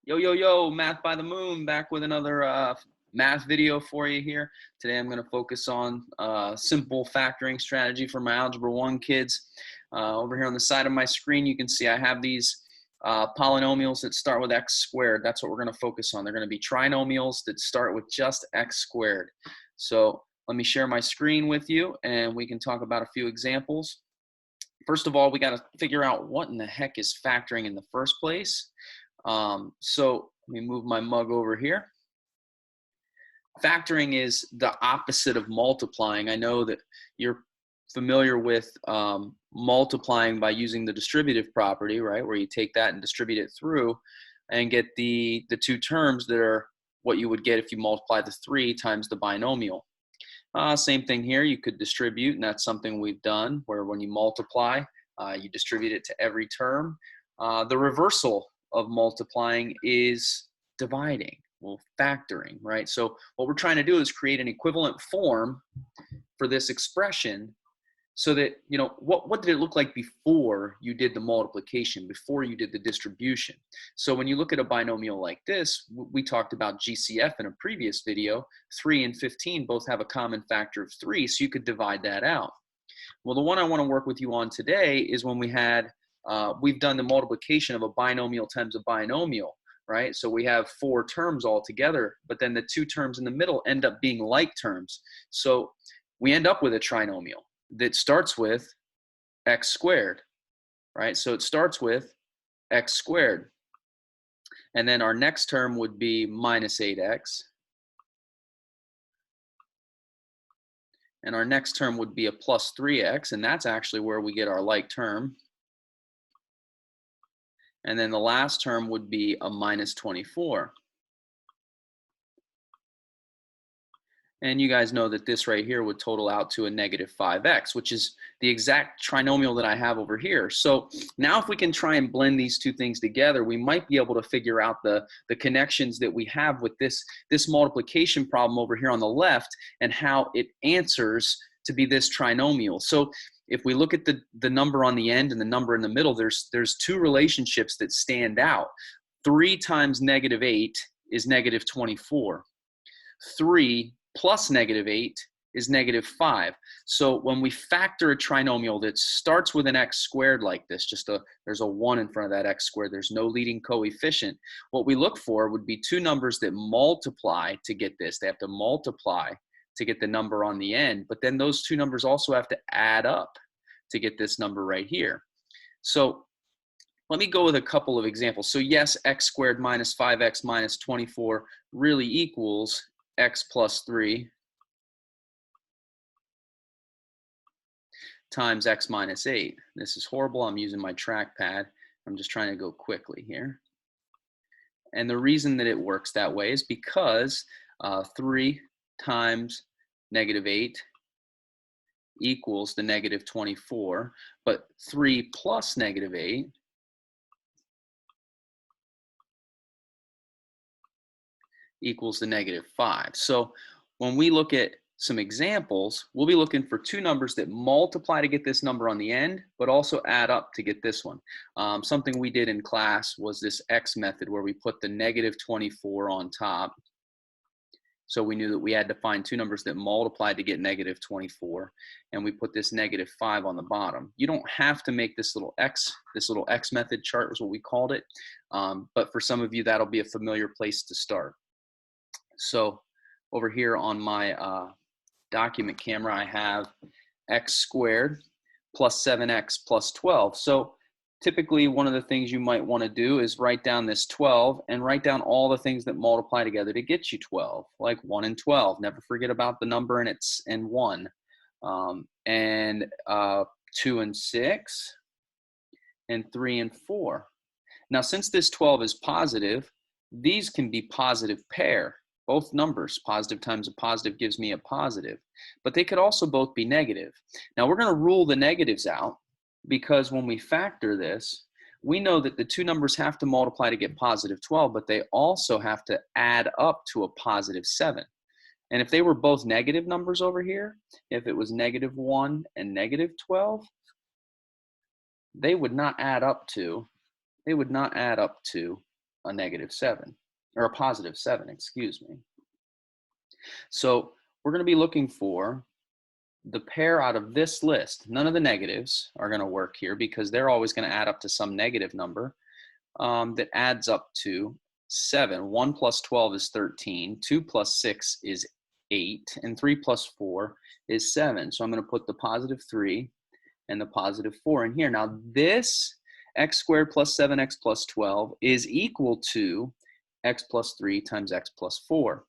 Yo, yo, yo, Math by the Moon, back with another math video for you here. Today I'm going to focus on simple factoring strategy for my Algebra 1 kids. Over here on the side of my screen, you can see I have these polynomials that start with x squared. That's what we're going to focus on. They're going to be trinomials that start with just x squared. So let me share my screen with you, and we can talk about a few examples. First of all, we got to figure out what in the heck is factoring in the first place. So let me move my mug over here. Factoring is the opposite of multiplying. I know that you're familiar with multiplying by using the distributive property, right? Where you take that and distribute it through and get the two terms that are what you would get if you multiply the 3 times the binomial. Same thing here, you could distribute, and that's something we've done, where when you multiply, you distribute it to every term. The reversal of multiplying is dividing, well, factoring, right? So what we're trying to do is create an equivalent form for this expression so that, you know, what did it look like before you did the multiplication, before you did the distribution? So when you look at a binomial like this, we talked about GCF in a previous video. 3 and 15 both have a common factor of 3, so you could divide that out. Well, the one I want to work with you on today is when we've done the multiplication of a binomial times a binomial, right? So we have 4 terms all together, but then the 2 terms in the middle end up being like terms. So we end up with a trinomial that starts with x squared, right? So it starts with x squared. And then our next term would be minus 8x. And our next term would be a plus 3x, and that's actually where we get our like term. And then the last term would be a minus 24. And you guys know that this right here would total out to a negative 5x, which is the exact trinomial that I have over here. So now if we can try and blend these two things together, we might be able to figure out the connections that we have with this multiplication problem over here on the left and how it answers to be this trinomial. So if we look at the number on the end and the number in the middle, there's 2 relationships that stand out. 3 times negative 8 is negative 24. 3 plus negative 8 is negative 5. So when we factor a trinomial that starts with an x squared like this, there's a 1 in front of that x squared, there's no leading coefficient, what we look for would be 2 numbers that multiply to get this. They have to multiply to get the number on the end, but then those 2 numbers also have to add up to get this number right here. So let me go with a couple of examples. So yes, x squared minus 5x minus 24 really equals x plus 3 times x minus 8. This is horrible. I'm using my trackpad. I'm just trying to go quickly here. And the reason that it works that way is because 3 times negative 8 equals the negative 24, but 3 plus negative 8 equals the negative 5. So when we look at some examples, we'll be looking for 2 numbers that multiply to get this number on the end, but also add up to get this one. Something we did in class was this X method where we put the negative 24 on top. So we knew that we had to find 2 numbers that multiplied to get negative 24, and we put this negative 5 on the bottom. You don't have to make this little x method chart is what we called it, but for some of you that'll be a familiar place to start. So over here on my document camera, I have x squared plus 7x plus 12. So typically one of the things you might want to do is write down this 12 and write down all the things that multiply together to get you 12, like 1 and 12. Never forget about the number and 1. And 2 and 6 and 3 and 4. Now since this 12 is positive, these can be positive pair. Both numbers, positive times a positive gives me a positive, but they could also both be negative. Now we're going to rule the negatives out because when we factor this, we know that the 2 numbers have to multiply to get positive 12, but they also have to add up to a positive 7. And if they were both negative numbers over here, if it was negative 1 and negative 12, they would not add up to a -7, or a +7, excuse me. So we're going to be looking for the pair out of this list. None of the negatives are going to work here because they're always going to add up to some negative number that adds up to 7. 1 plus 12 is 13. 2 plus 6 is 8. And 3 plus 4 is 7. So I'm going to put the +3 and the +4 in here. Now this x squared plus 7x plus 12 is equal to x plus 3 times x plus 4.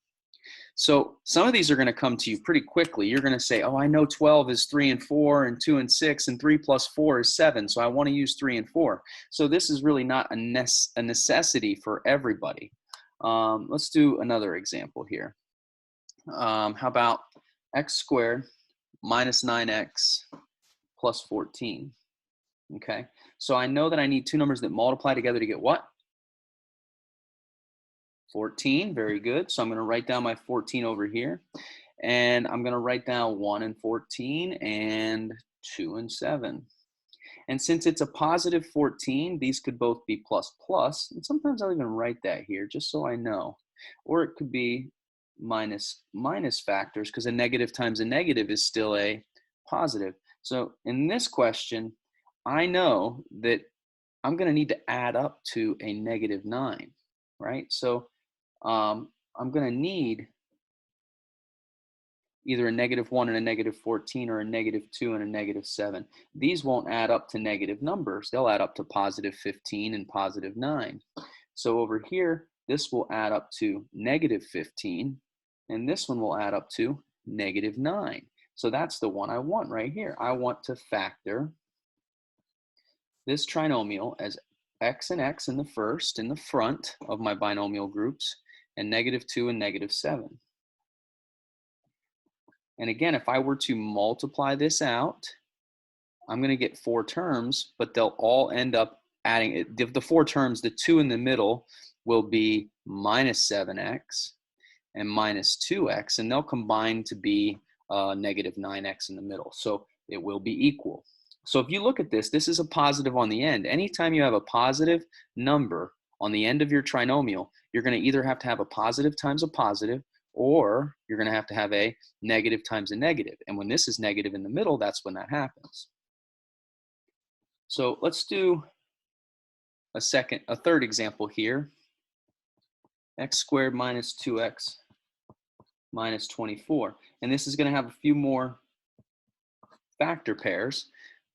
So some of these are going to come to you pretty quickly. You're going to say, oh, I know 12 is 3 and 4 and 2 and 6 and 3 plus 4 is 7. So I want to use 3 and 4. So this is really not a necessity for everybody. Let's do another example here. How about x squared minus 9x plus 14? Okay, so I know that I need two numbers that multiply together to get what? 14, very good. So I'm going to write down my 14 over here. And I'm going to write down 1 and 14 and 2 and 7. And since it's a positive 14, these could both be plus plus. And sometimes I'll even write that here just so I know. Or it could be minus factors because a negative times a negative is still a positive. So in this question, I know that I'm going to need to add up to a -9, right? So I'm going to need either a -1 and a -14 or a -2 and a -7. These won't add up to negative numbers. They'll add up to +15 and +9. So over here, this will add up to -15, and this one will add up to -9. So that's the one I want right here. I want to factor this trinomial as x and x in the first, in the front of my binomial groups, and -2 and -7. And again, if I were to multiply this out, I'm going to get 4 terms, but they'll all end up adding, the 4 terms, the 2 in the middle will be -7x and -2x, and they'll combine to be -9x in the middle. So it will be equal. So if you look at this, this is a positive on the end. Anytime you have a positive number on the end of your trinomial, you're going to either have to have a positive times a positive, or you're going to have a negative times a negative. And when this is negative in the middle, that's when that happens. So let's do a third example here. X squared minus 2x minus 24. And this is going to have a few more factor pairs.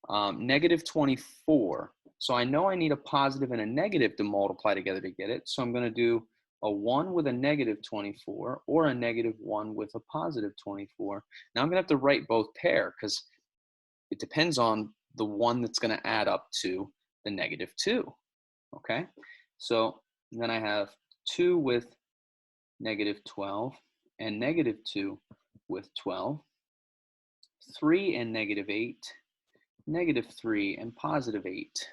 -24. So I know I need a positive and a negative to multiply together to get it. So I'm going to do a 1 with a -24 or a -1 with a +24. Now I'm going to have to write both pair because it depends on the one that's going to add up to the -2. Okay, so then I have 2 with -12 and -2 with 12, 3 and -8, -3 and +8,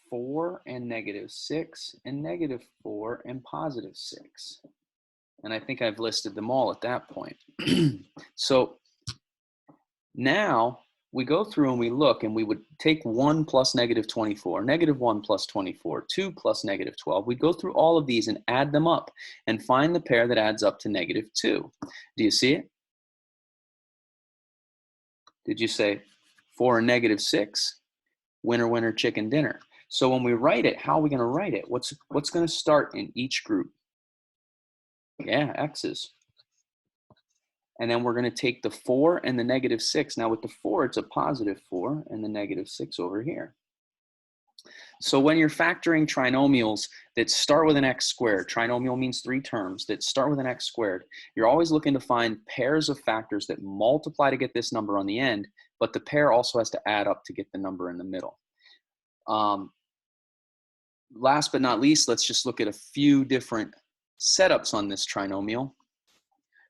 4 and -6 and -4 and +6. And I think I've listed them all at that point. So now we go through and we look, and we would take 1 plus -24, -1 plus 24, 2 plus -12. We go through all of these and add them up and find the pair that adds up to -2. Do you see it? Did you say 4 and -6? Winner, winner, chicken dinner. So when we write it, how are we going to write it? What's going to start in each group? Yeah, x's. And then we're going to take the 4 and the -6. Now with the 4, it's a +4 and the -6 over here. So when you're factoring trinomials that start with an x squared, trinomial means 3 terms, that start with an x squared, you're always looking to find pairs of factors that multiply to get this number on the end, but the pair also has to add up to get the number in the middle. Last but not least, let's just look at a few different setups on this trinomial.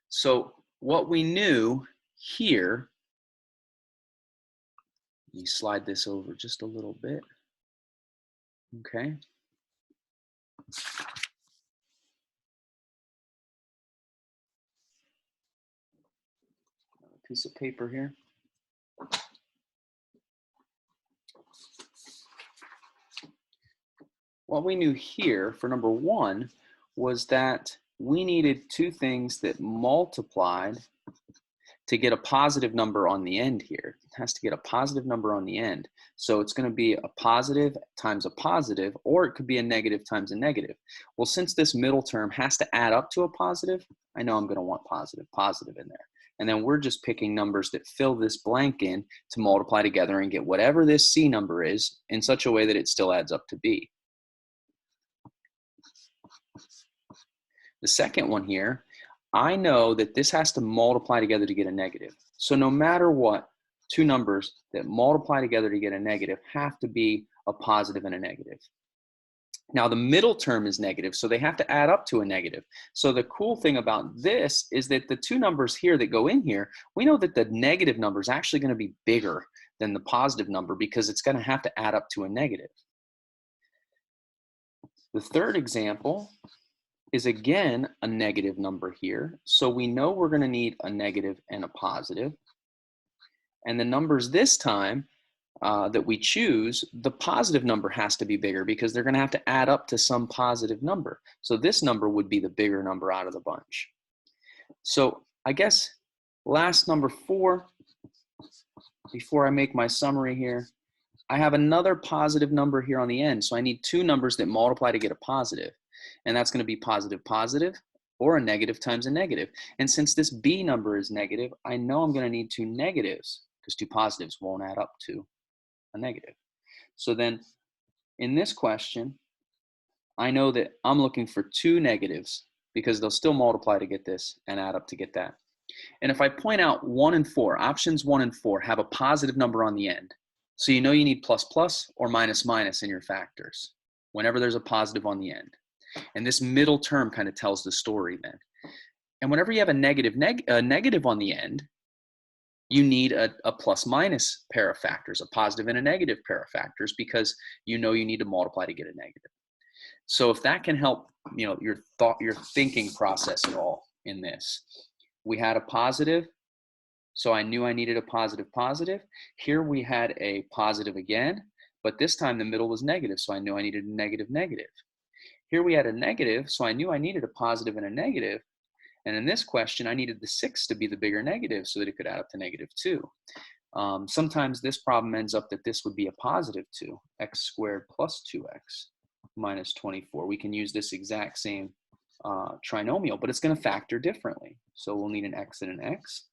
So what we knew here, let me slide this over just a little bit. Okay. A piece of paper here. what we knew here for number 1 was that we needed two things that multiplied to get a positive number on the end here. It has to get a positive number on the end. So it's going to be a positive times a positive, or it could be a negative times a negative. Well, since this middle term has to add up to a positive, I know I'm going to want positive in there. And then we're just picking numbers that fill this blank in to multiply together and get whatever this C number is in such a way that it still adds up to B. The second one here, I know that this has to multiply together to get a negative. So no matter what, two numbers that multiply together to get a negative have to be a positive and a negative. Now the middle term is negative, so they have to add up to a negative. So the cool thing about this is that the two numbers here that go in here, we know that the negative number is actually going to be bigger than the positive number because it's going to have to add up to a negative. The third example is again a negative number here. So we know we're going to need a negative and a positive. And the numbers this time that we choose, the positive number has to be bigger because they're going to have to add up to some positive number. So this number would be the bigger number out of the bunch. So I guess last number 4, before I make my summary here, I have another positive number here on the end. So I need two numbers that multiply to get a positive. And that's going to be positive, positive, or a negative times a negative. And since this B number is negative, I know I'm going to need two negatives because two positives won't add up to a negative. So then in this question, I know that I'm looking for two negatives because they'll still multiply to get this and add up to get that. And if I point out 1 and 4, options 1 and 4 have a positive number on the end. So you know you need plus plus or minus minus in your factors whenever there's a positive on the end. And this middle term kind of tells the story then. And whenever you have a negative on the end, you need a plus minus pair of factors, a positive and a negative pair of factors, because you know you need to multiply to get a negative. So if that can help, your thinking process at all in this. We had a positive, so I knew I needed a positive positive. Here we had a positive again, but this time the middle was negative, so I knew I needed a negative negative. Here we had a negative, so I knew I needed a positive and a negative. And in this question, I needed the 6 to be the bigger negative so that it could add up to -2. Sometimes this problem ends up that this would be a positive 2, x squared plus 2x minus 24. We can use this exact same trinomial, but it's going to factor differently. So we'll need an x and an x.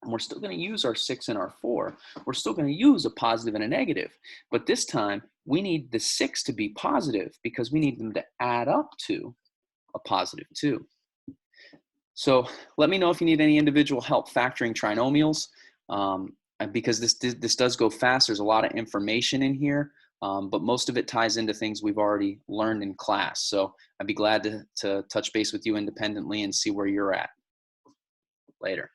And we're still going to use our 6 and our 4. We're still going to use a positive and a negative. But this time, we need the 6 to be positive because we need them to add up to a positive 2. So let me know if you need any individual help factoring trinomials. Because this does go fast. There's a lot of information in here, but most of it ties into things we've already learned in class. So I'd be glad to touch base with you independently and see where you're at. Later.